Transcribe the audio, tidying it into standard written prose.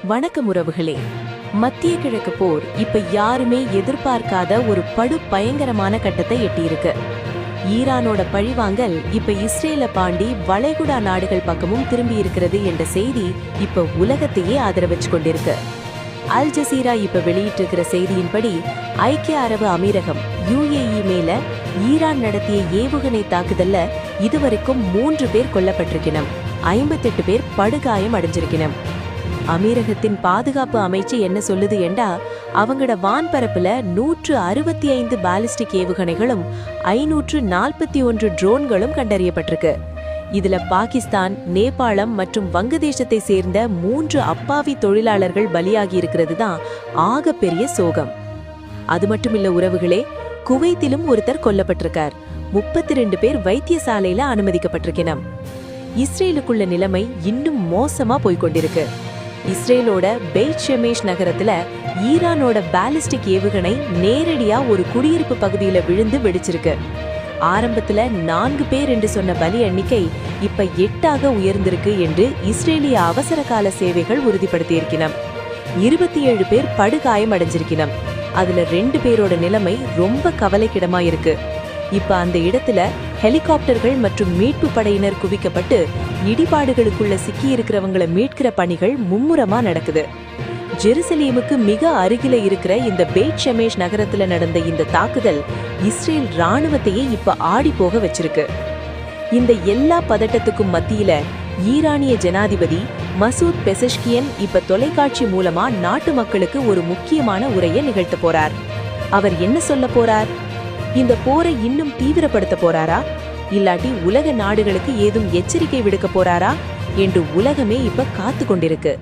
வணக்கம் உறவுகளே. மத்திய கிழக்கு போர் இப்ப யாருமே எதிர்பார்க்காத ஒரு படு பயங்கரமான கட்டத்தை எட்டியிருக்கு. ஈரானோட பழிவாங்கல் இப்ப இஸ்ரேல பாண்டி வளைகுடா நாடுகள் பக்கமும் திரும்பி இருக்கிறது என்ற செய்தி இப்ப உலகத்தையே ஆதரவச்சு கொண்டிருக்கு. அல் ஜசீரா இப்ப வெளியிட்டிருக்கிற செய்தியின்படி ஐக்கிய அரபு அமீரகம் UAE மேல ஈரான் நடத்திய ஏவுகணை தாக்குதல்ல இதுவரைக்கும் 3 பேர் கொல்லப்பட்டிருக்கணும், 58 பேர் படுகாயம் அடைஞ்சிருக்கணும். அமீரகத்தின் பாதுகாப்பு அமைச்சு என்ன சொல்லுது என்றா, அவங்களோட வான்பரப்புல 165 பாலிஸ்டிக் ஏவுகணைகளும் 541 ட்ரோன்களும் கண்டறியப்பட்டிருக்கு. இதுல பாகிஸ்தான், நேபாளம் மற்றும் வங்கதேசத்தை சேர்ந்த 3 அப்பாவி தொழிலாளர்கள் பலியாகி இருக்கிறது தான் ஆகப்பெரிய சோகம். அது மட்டுமில்ல உறவுகளே, குவைத்திலும் ஒருத்தர் கொல்லப்பட்டிருக்கார். 32 பேர் வைத்தியசாலையில அனுமதிக்கப்பட்டிருக்கணும். இஸ்ரேலுக்குள்ள நிலைமை இன்னும் மோசமா போய்கொண்டிருக்கு. இஸ்ரேலோட பெய்ட் ஷெமேஷ் நகரத்துல ஈரானோட பாலிஸ்டிக் ஏவுகணை நேரடியா ஒரு குடியிருப்பு பகுதியில விழுந்து வெடிச்சிருக்கு. ஆரம்பத்துல 4 பேர் என்று சொன்ன பலி எண்ணிக்கை இப்ப 8ஆக உயர்ந்திருக்கு என்று இஸ்ரேலிய அவசர கால சேவைகள் உறுதிப்படுத்தியிருக்கணும். 27 பேர் படுகாயம் அடைஞ்சிருக்கணும். அதுல 2 பேரோட நிலைமை ரொம்ப கவலைக்கிடமா இருக்கு. இப்ப அந்த இடத்துல ஹெலிகாப்டர்கள் மற்றும் மீட்பு படையினர் குவிக்கப்பட்டு இடிபாடுகளுக்குள்ள சிக்கி இருக்கிறவங்களை மீட்கிற பணிகள் மும்முரமா நடக்குது. ஜெருசலேமுக்கு மிக அருகில இருக்கிற இந்த பெய்ட் ஷெமேஷ் நகரத்துல நடந்த இந்த தாக்குதல் இஸ்ரேல் ராணுவத்தையே இப்ப ஆடி போக வச்சிருக்கு. இந்த எல்லா பதட்டத்துக்கும் மத்தியில ஈரானிய ஜனாதிபதி மசூத் பெசஷ்கியன் இப்ப தொலைக்காட்சி மூலமா நாட்டு மக்களுக்கு ஒரு முக்கியமான உரையை நிகழ்த்த போறார். அவர் என்ன சொல்ல போறார்? இந்த போரை இன்னும் தீவிரப்படுத்த போறாரா, இல்லாட்டி உலக நாடுகளுக்கு ஏதும் எச்சரிக்கை விடுக்க போறாரா என்று உலகமே இப்ப காத்து கொண்டிருக்கு.